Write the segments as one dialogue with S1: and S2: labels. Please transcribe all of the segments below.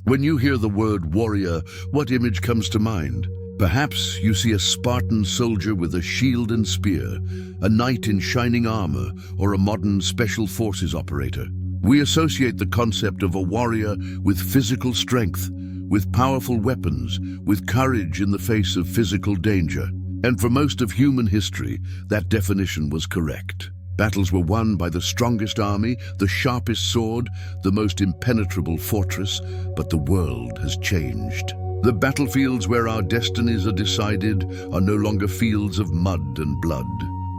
S1: When you hear the word warrior, what image comes to mind? Perhaps you see a Spartan soldier with a shield and spear, a knight in shining armor, or a modern special forces operator. We associate the concept of a warrior with physical strength, with powerful weapons, with courage in the face of physical danger. And for most of human history, that definition was correct. Battles were won by the strongest army, the sharpest sword, the most impenetrable fortress, but the world has changed. The battlefields where our destinies are decided are no longer fields of mud and blood.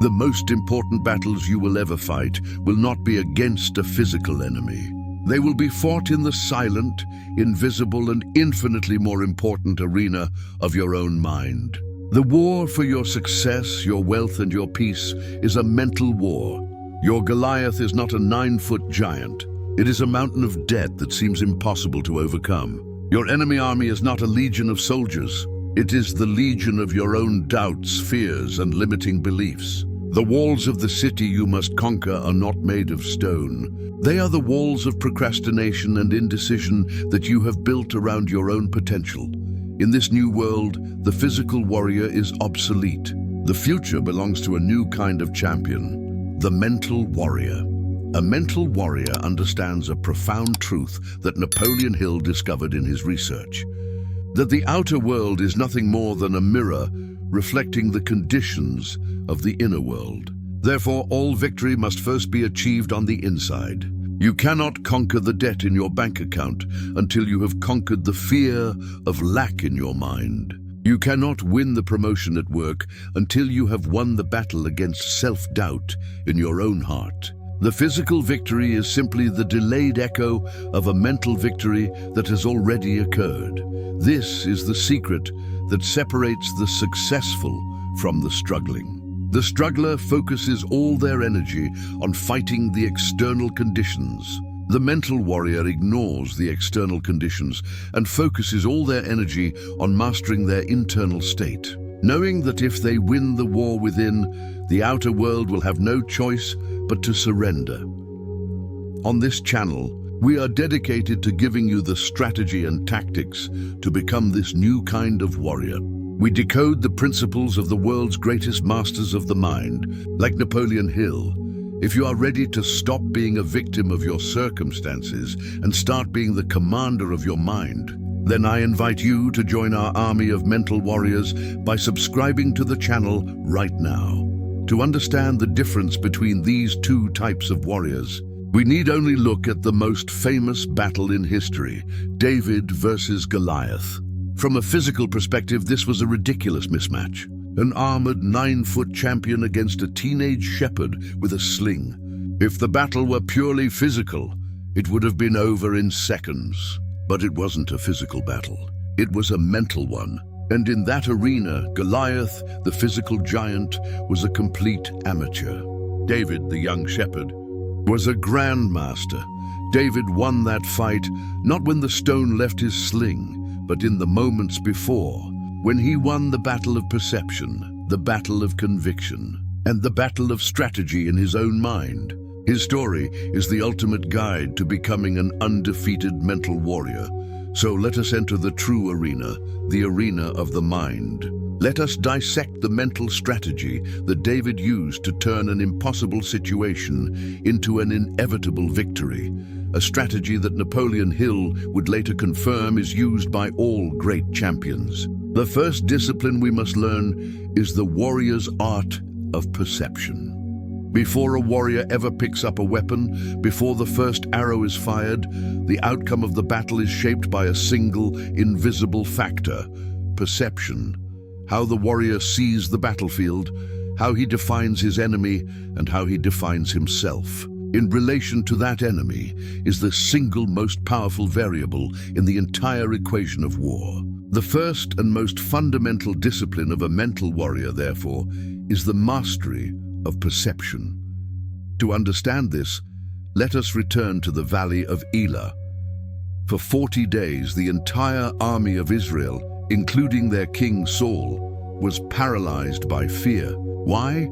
S1: The most important battles you will ever fight will not be against a physical enemy. They will be fought in the silent, invisible, and infinitely more important arena of your own mind. The war for your success, your wealth, and your peace is a mental war. Your Goliath is not a 9-foot giant. It is a mountain of debt that seems impossible to overcome. Your enemy army is not a legion of soldiers. It is the legion of your own doubts, fears, and limiting beliefs. The walls of the city you must conquer are not made of stone. They are the walls of procrastination and indecision that you have built around your own potential. In this new world, the physical warrior is obsolete. The future belongs to a new kind of champion, the mental warrior. A mental warrior understands a profound truth that Napoleon Hill discovered in his research, that the outer world is nothing more than a mirror reflecting the conditions of the inner world. Therefore, all victory must first be achieved on the inside. You cannot conquer the debt in your bank account until you have conquered the fear of lack in your mind. You cannot win the promotion at work until you have won the battle against self-doubt in your own heart. The physical victory is simply the delayed echo of a mental victory that has already occurred. This is the secret that separates the successful from the struggling. The struggler focuses all their energy on fighting the external conditions. The mental warrior ignores the external conditions and focuses all their energy on mastering their internal state, knowing that if they win the war within, the outer world will have no choice but to surrender. On this channel, we are dedicated to giving you the strategy and tactics to become this new kind of warrior. We decode the principles of the world's greatest masters of the mind, like Napoleon Hill. If you are ready to stop being a victim of your circumstances and start being the commander of your mind, then I invite you to join our army of mental warriors by subscribing to the channel right now. To understand the difference between these two types of warriors, we need only look at the most famous battle in history, David versus Goliath. From a physical perspective, this was a ridiculous mismatch. An armored 9-foot champion against a teenage shepherd with a sling. If the battle were purely physical, it would have been over in seconds. But it wasn't a physical battle. It was a mental one. And in that arena, Goliath, the physical giant, was a complete amateur. David, the young shepherd, was a grandmaster. David won that fight, not when the stone left his sling, but in the moments before, when he won the battle of perception, the battle of conviction, and the battle of strategy in his own mind. His story is the ultimate guide to becoming an undefeated mental warrior. So let us enter the true arena, the arena of the mind. Let us dissect the mental strategy that David used to turn an impossible situation into an inevitable victory. A strategy that Napoleon Hill would later confirm is used by all great champions. The first discipline we must learn is the warrior's art of perception. Before a warrior ever picks up a weapon, before the first arrow is fired, the outcome of the battle is shaped by a single, invisible factor: perception. How the warrior sees the battlefield, how he defines his enemy, and how he defines himself. In relation to that enemy is the single most powerful variable in the entire equation of war. The first and most fundamental discipline of a mental warrior, therefore, is the mastery of perception. To understand this, let us return to the valley of Elah. For 40 days, the entire army of Israel, including their king Saul, was paralyzed by fear. Why?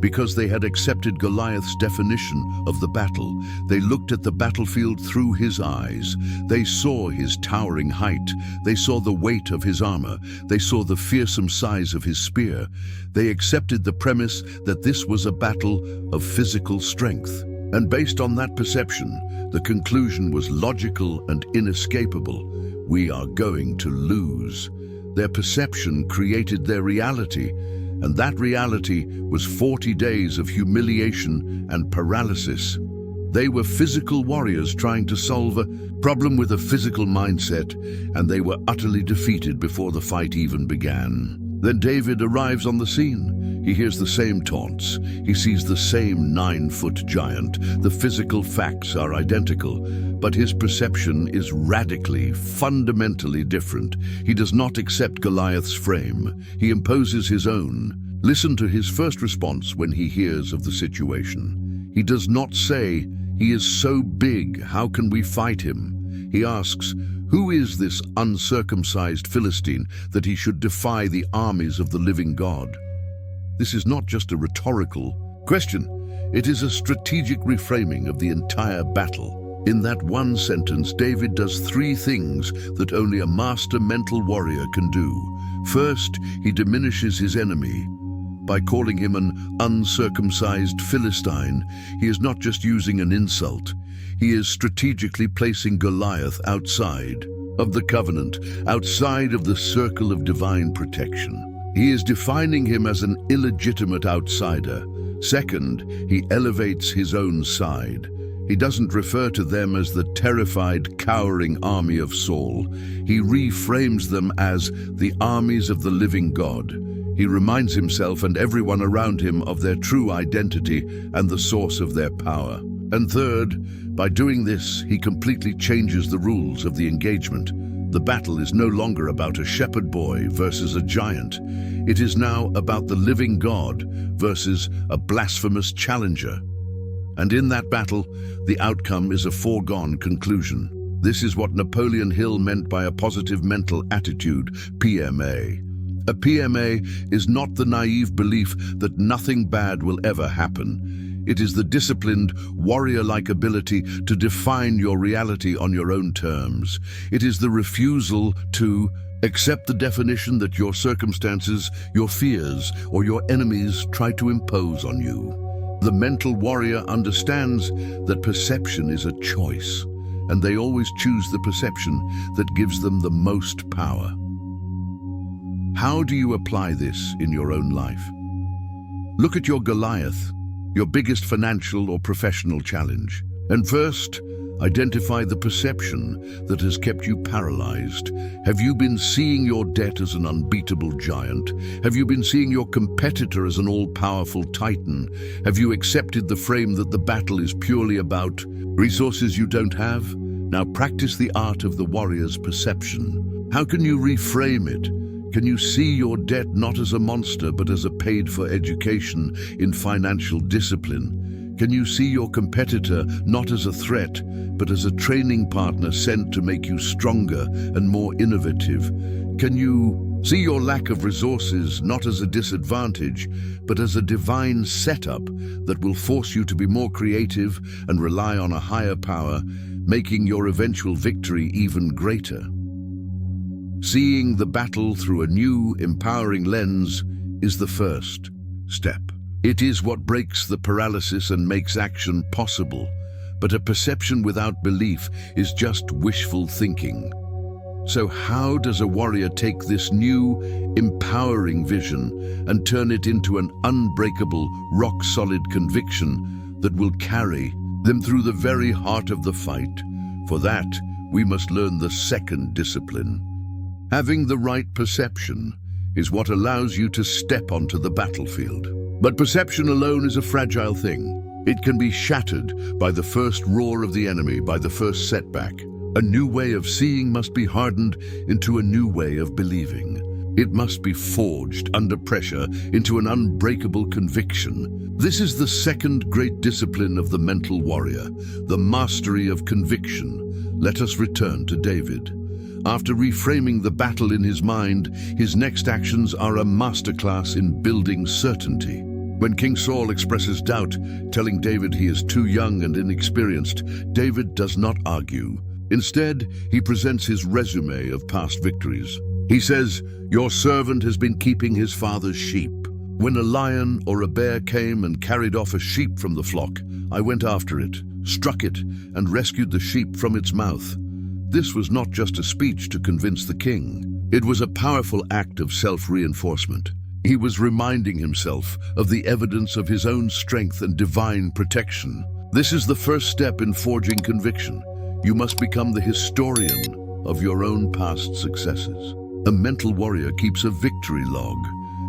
S1: Because they had accepted Goliath's definition of the battle, they looked at the battlefield through his eyes. They saw his towering height. They saw the weight of his armor. They saw the fearsome size of his spear. They accepted the premise that this was a battle of physical strength. And based on that perception, the conclusion was logical and inescapable. We are going to lose. Their perception created their reality, and that reality was 40 days of humiliation and paralysis. They were physical warriors trying to solve a problem with a physical mindset, and they were utterly defeated before the fight even began. Then David arrives on the scene. He hears the same taunts. He sees the same 9-foot giant. The physical facts are identical, but his perception is radically, fundamentally different. He does not accept Goliath's frame. He imposes his own. Listen to his first response when he hears of the situation. He does not say, "He is so big, how can we fight him?" He asks, "Who is this uncircumcised Philistine that he should defy the armies of the living God?" This is not just a rhetorical question. It is a strategic reframing of the entire battle. In that one sentence, David does 3 things that only a master mental warrior can do. First, he diminishes his enemy. By calling him an uncircumcised Philistine, he is not just using an insult. He is strategically placing Goliath outside of the covenant, outside of the circle of divine protection. He is defining him as an illegitimate outsider. Second, he elevates his own side. He doesn't refer to them as the terrified, cowering army of Saul. He reframes them as the armies of the living God. He reminds himself and everyone around him of their true identity and the source of their power. And third, by doing this, he completely changes the rules of the engagement. The battle is no longer about a shepherd boy versus a giant. It is now about the living God versus a blasphemous challenger. And in that battle, the outcome is a foregone conclusion. This is what Napoleon Hill meant by a positive mental attitude, PMA. A PMA is not the naive belief that nothing bad will ever happen. It is the disciplined, warrior-like ability to define your reality on your own terms. It is the refusal to accept the definition that your circumstances, your fears, or your enemies try to impose on you. The mental warrior understands that perception is a choice, and they always choose the perception that gives them the most power. How do you apply this in your own life? Look at your Goliath, your biggest financial or professional challenge. And first, identify the perception that has kept you paralyzed. Have you been seeing your debt as an unbeatable giant? Have you been seeing your competitor as an all-powerful titan? Have you accepted the frame that the battle is purely about resources you don't have? Now practice the art of the warrior's perception. How can you reframe it? Can you see your debt not as a monster but as a paid-for education in financial discipline? Can you see your competitor not as a threat but as a training partner sent to make you stronger and more innovative? Can you see your lack of resources not as a disadvantage but as a divine setup that will force you to be more creative and rely on a higher power, making your eventual victory even greater? Seeing the battle through a new, empowering lens is the first step. It is what breaks the paralysis and makes action possible. But a perception without belief is just wishful thinking. So how does a warrior take this new, empowering vision and turn it into an unbreakable, rock-solid conviction that will carry them through the very heart of the fight? For that, we must learn the second discipline. Having the right perception is what allows you to step onto the battlefield. But perception alone is a fragile thing. It can be shattered by the first roar of the enemy, by the first setback. A new way of seeing must be hardened into a new way of believing. It must be forged under pressure into an unbreakable conviction. This is the second great discipline of the mental warrior, the mastery of conviction. Let us return to David. After reframing the battle in his mind, his next actions are a masterclass in building certainty. When King Saul expresses doubt, telling David he is too young and inexperienced, David does not argue. Instead, he presents his resume of past victories. He says, "Your servant has been keeping his father's sheep. When a lion or a bear came and carried off a sheep from the flock, I went after it, struck it, and rescued the sheep from its mouth." This was not just a speech to convince the king. It was a powerful act of self-reinforcement. He was reminding himself of the evidence of his own strength and divine protection. This is the first step in forging conviction. You must become the historian of your own past successes. A mental warrior keeps a victory log.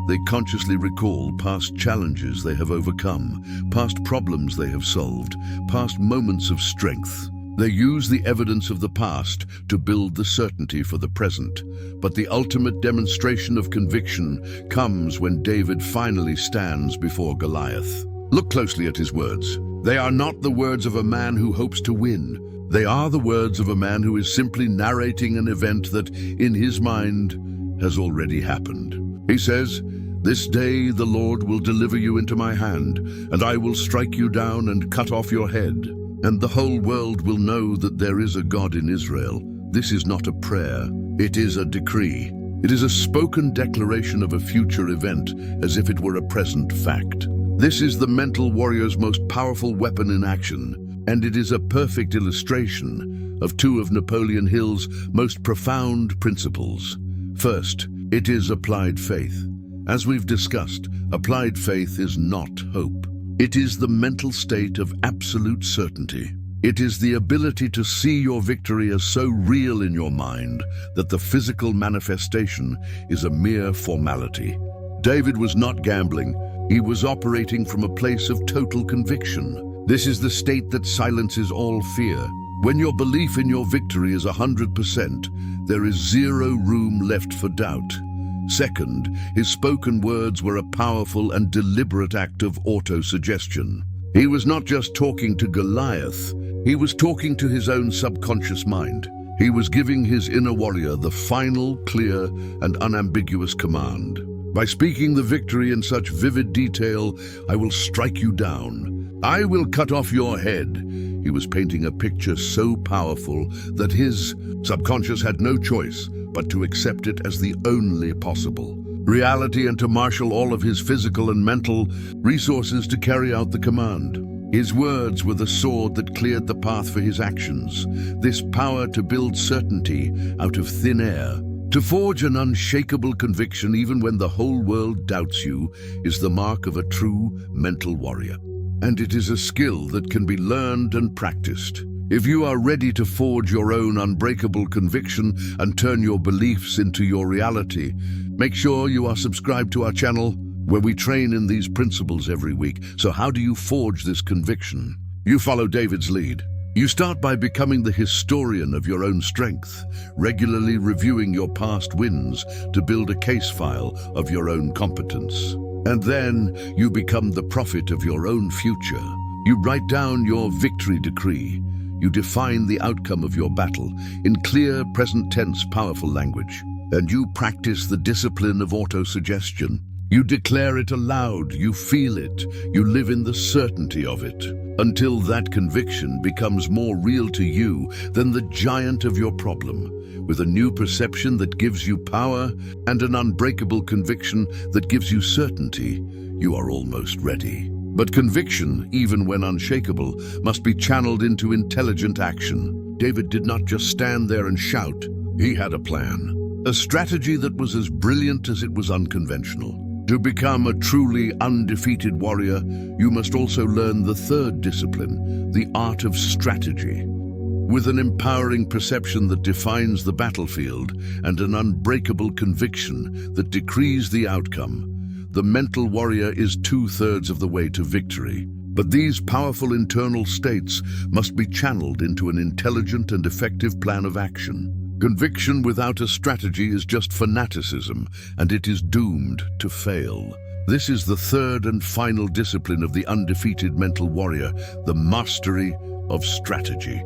S1: They consciously recall past challenges they have overcome, past problems they have solved, past moments of strength. They use the evidence of the past to build the certainty for the present. But the ultimate demonstration of conviction comes when David finally stands before Goliath. Look closely at his words. They are not the words of a man who hopes to win. They are the words of a man who is simply narrating an event that, in his mind, has already happened. He says, "This day the Lord will deliver you into my hand, and I will strike you down and cut off your head. And the whole world will know that there is a God in Israel." This is not a prayer, it is a decree. It is a spoken declaration of a future event, as if it were a present fact. This is the mental warrior's most powerful weapon in action, and it is a perfect illustration of two of Napoleon Hill's most profound principles. First, it is applied faith. As we've discussed, applied faith is not hope. It is the mental state of absolute certainty. It is the ability to see your victory as so real in your mind that the physical manifestation is a mere formality. David was not gambling. He was operating from a place of total conviction. This is the state that silences all fear. When your belief in your victory is 100%, there is zero room left for doubt. Second, his spoken words were a powerful and deliberate act of autosuggestion. He was not just talking to Goliath, he was talking to his own subconscious mind. He was giving his inner warrior the final, clear, and unambiguous command. By speaking the victory in such vivid detail, "I will strike you down. I will cut off your head." He was painting a picture so powerful that his subconscious had no choice but to accept it as the only possible reality and to marshal all of his physical and mental resources to carry out the command. His words were the sword that cleared the path for his actions, this power to build certainty out of thin air. To forge an unshakable conviction even when the whole world doubts you is the mark of a true mental warrior. And it is a skill that can be learned and practiced. If you are ready to forge your own unbreakable conviction and turn your beliefs into your reality, make sure you are subscribed to our channel where we train in these principles every week. So how do you forge this conviction? You follow David's lead. You start by becoming the historian of your own strength, regularly reviewing your past wins to build a case file of your own competence. And then you become the prophet of your own future. You write down your victory decree. You define the outcome of your battle in clear, present tense, powerful language. And you practice the discipline of autosuggestion. You declare it aloud, you feel it, you live in the certainty of it, until that conviction becomes more real to you than the giant of your problem, with a new perception that gives you power and an unbreakable conviction that gives you certainty. You are almost ready. But conviction, even when unshakable, must be channeled into intelligent action. David did not just stand there and shout. He had a plan, a strategy that was as brilliant as it was unconventional. To become a truly undefeated warrior, you must also learn the third discipline, the art of strategy. With an empowering perception that defines the battlefield and an unbreakable conviction that decrees the outcome, the mental warrior is 2/3 of the way to victory. But these powerful internal states must be channeled into an intelligent and effective plan of action. Conviction without a strategy is just fanaticism, and it is doomed to fail. This is the third and final discipline of the undefeated mental warrior, the mastery of strategy.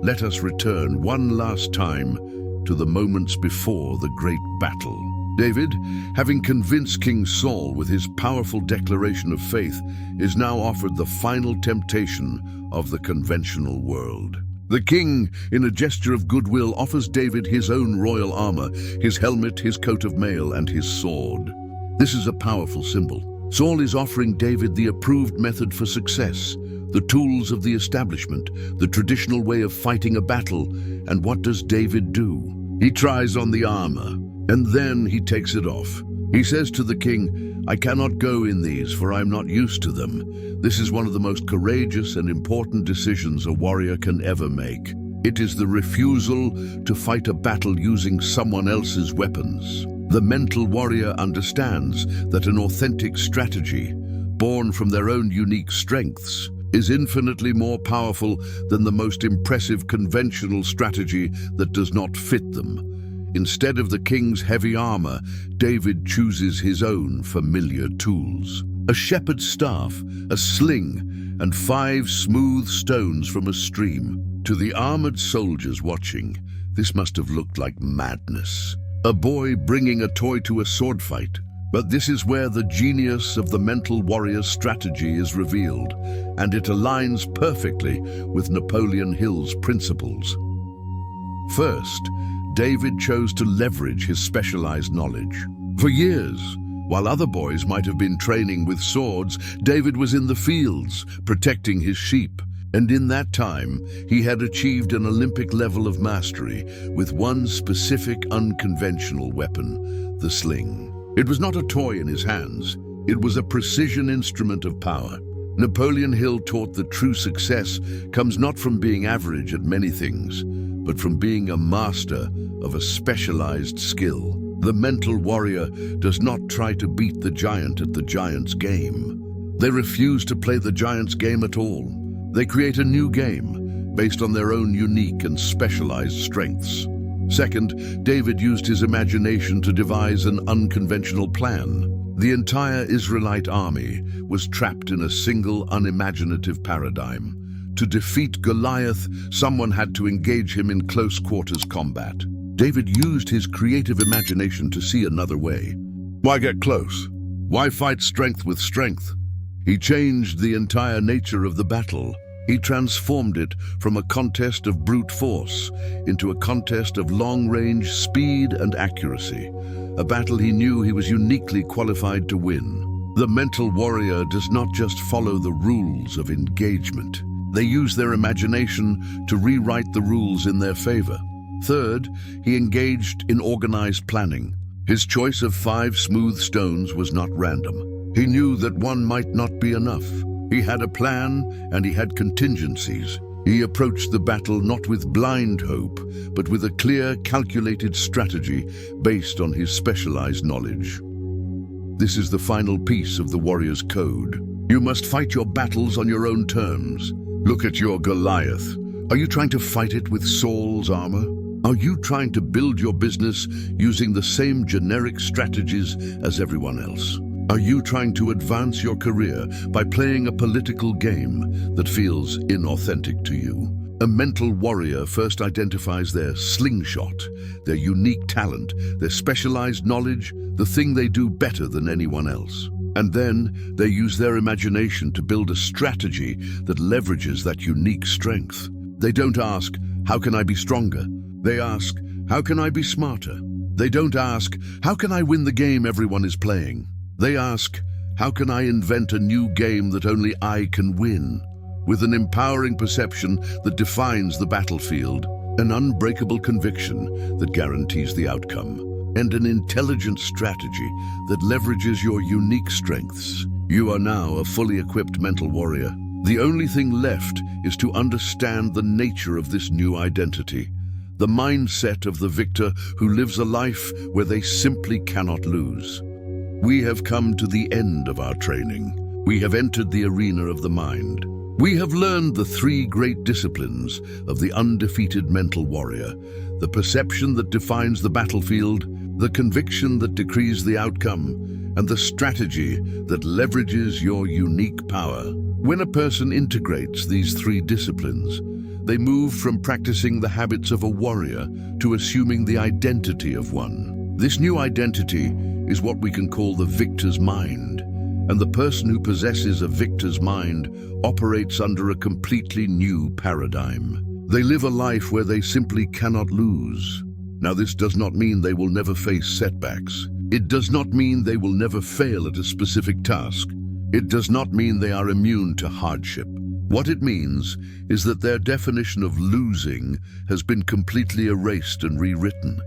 S1: Let us return one last time to the moments before the great battle. David, having convinced King Saul with his powerful declaration of faith, is now offered the final temptation of the conventional world. The king, in a gesture of goodwill, offers David his own royal armor, his helmet, his coat of mail, and his sword. This is a powerful symbol. Saul is offering David the approved method for success, the tools of the establishment, the traditional way of fighting a battle. And what does David do? He tries on the armor, and then he takes it off. He says to the king, "I cannot go in these, for I am not used to them." This is one of the most courageous and important decisions a warrior can ever make. It is the refusal to fight a battle using someone else's weapons. The mental warrior understands that an authentic strategy, born from their own unique strengths, is infinitely more powerful than the most impressive conventional strategy that does not fit them. Instead of the king's heavy armor, David chooses his own familiar tools. A shepherd's staff, a sling, and 5 smooth stones from a stream. To the armored soldiers watching, this must have looked like madness. A boy bringing a toy to a sword fight. But this is where the genius of the mental warrior's strategy is revealed, and it aligns perfectly with Napoleon Hill's principles. First, David chose to leverage his specialized knowledge. For years, while other boys might have been training with swords, David was in the fields, protecting his sheep. And in that time, he had achieved an Olympic level of mastery with one specific unconventional weapon, the sling. It was not a toy in his hands. It was a precision instrument of power. Napoleon Hill taught that true success comes not from being average at many things, but from being a master of a specialized skill. The mental warrior does not try to beat the giant at the giant's game. They refuse to play the giant's game at all. They create a new game based on their own unique and specialized strengths. Second, David used his imagination to devise an unconventional plan. The entire Israelite army was trapped in a single unimaginative paradigm. To defeat Goliath, someone had to engage him in close quarters combat. David used his creative imagination to see another way. Why get close? Why fight strength with strength? He changed the entire nature of the battle. He transformed it from a contest of brute force into a contest of long-range speed and accuracy, a battle he knew he was uniquely qualified to win. The mental warrior does not just follow the rules of engagement. They use their imagination to rewrite the rules in their favor. Third, he engaged in organized planning. His choice of 5 smooth stones was not random. He knew that one might not be enough. He had a plan, and he had contingencies. He approached the battle not with blind hope, but with a clear, calculated strategy based on his specialized knowledge. This is the final piece of the warrior's code. You must fight your battles on your own terms. Look at your Goliath. Are you trying to fight it with Saul's armor? Are you trying to build your business using the same generic strategies as everyone else? Are you trying to advance your career by playing a political game that feels inauthentic to you? A mental warrior first identifies their slingshot, their unique talent, their specialized knowledge, the thing they do better than anyone else. And then they use their imagination to build a strategy that leverages that unique strength. They don't ask, "How can I be stronger?" They ask, "How can I be smarter?" They don't ask, "How can I win the game everyone is playing?" They ask, "How can I invent a new game that only I can win?" With an empowering perception that defines the battlefield, an unbreakable conviction that guarantees the outcome, and an intelligent strategy that leverages your unique strengths, you are now a fully equipped mental warrior. The only thing left is to understand the nature of this new identity, the mindset of the victor who lives a life where they simply cannot lose. We have come to the end of our training. We have entered the arena of the mind. We have learned the 3 great disciplines of the undefeated mental warrior: the perception that defines the battlefield, the conviction that decrees the outcome, and the strategy that leverages your unique power. When a person integrates these 3 disciplines, they move from practicing the habits of a warrior to assuming the identity of one. This new identity is what we can call the victor's mind. And the person who possesses a victor's mind operates under a completely new paradigm. They live a life where they simply cannot lose. Now, this does not mean they will never face setbacks. It does not mean they will never fail at a specific task. It does not mean they are immune to hardship. What it means is that their definition of losing has been completely erased and rewritten.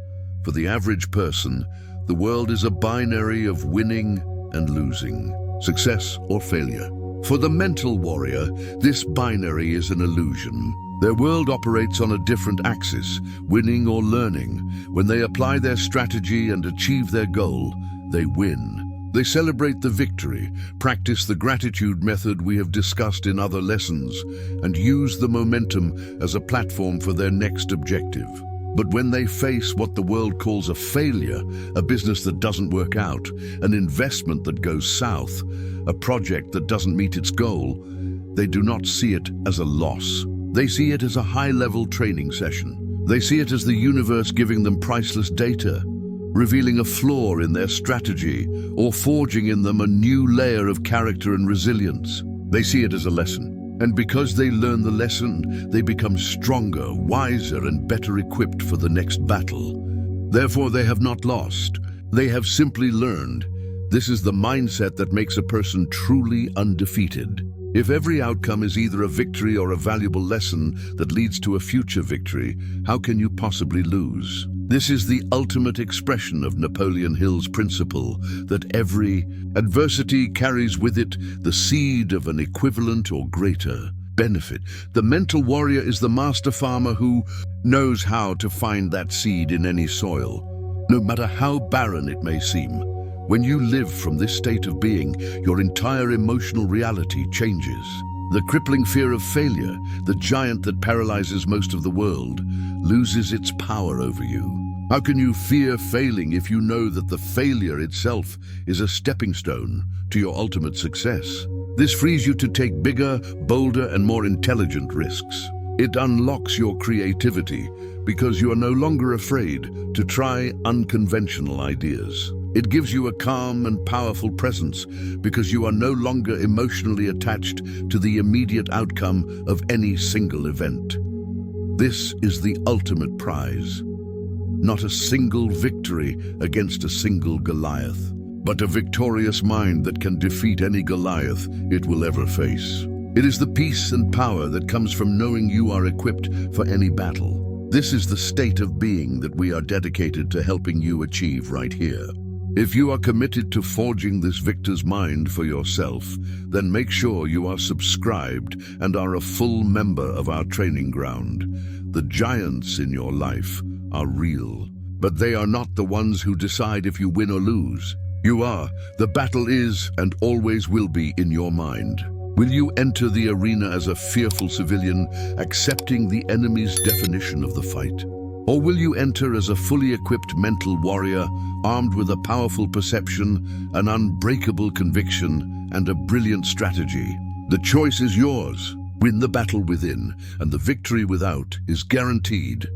S1: For the average person, the world is a binary of winning and losing, success or failure. For the mental warrior, this binary is an illusion. Their world operates on a different axis, winning or learning. When they apply their strategy and achieve their goal, they win. They celebrate the victory, practice the gratitude method we have discussed in other lessons, and use the momentum as a platform for their next objective. But when they face what the world calls a failure, a business that doesn't work out, an investment that goes south, a project that doesn't meet its goal, they do not see it as a loss. They see it as a high-level training session. They see it as the universe giving them priceless data, revealing a flaw in their strategy, or forging in them a new layer of character and resilience. They see it as a lesson. And because they learn the lesson, they become stronger, wiser, and better equipped for the next battle. Therefore, they have not lost. They have simply learned. This is the mindset that makes a person truly undefeated. If every outcome is either a victory or a valuable lesson that leads to a future victory, how can you possibly lose? This is the ultimate expression of Napoleon Hill's principle that every adversity carries with it the seed of an equivalent or greater benefit. The mental warrior is the master farmer who knows how to find that seed in any soil, no matter how barren it may seem. When you live from this state of being, your entire emotional reality changes. The crippling fear of failure, the giant that paralyzes most of the world, loses its power over you. How can you fear failing if you know that the failure itself is a stepping stone to your ultimate success? This frees you to take bigger, bolder, and more intelligent risks. It unlocks your creativity because you are no longer afraid to try unconventional ideas. It gives you a calm and powerful presence because you are no longer emotionally attached to the immediate outcome of any single event. This is the ultimate prize. Not a single victory against a single Goliath, but a victorious mind that can defeat any Goliath it will ever face. It is the peace and power that comes from knowing you are equipped for any battle. This is the state of being that we are dedicated to helping you achieve right here. If you are committed to forging this victor's mind for yourself, then make sure you are subscribed and are a full member of our training ground. The giants in your life are real, but they are not the ones who decide if you win or lose. You are. The battle is and always will be in your mind. Will you enter the arena as a fearful civilian, accepting the enemy's definition of the fight? Or will you enter as a fully equipped mental warrior, armed with a powerful perception, an unbreakable conviction, and a brilliant strategy? The choice is yours. Win the battle within, and the victory without is guaranteed.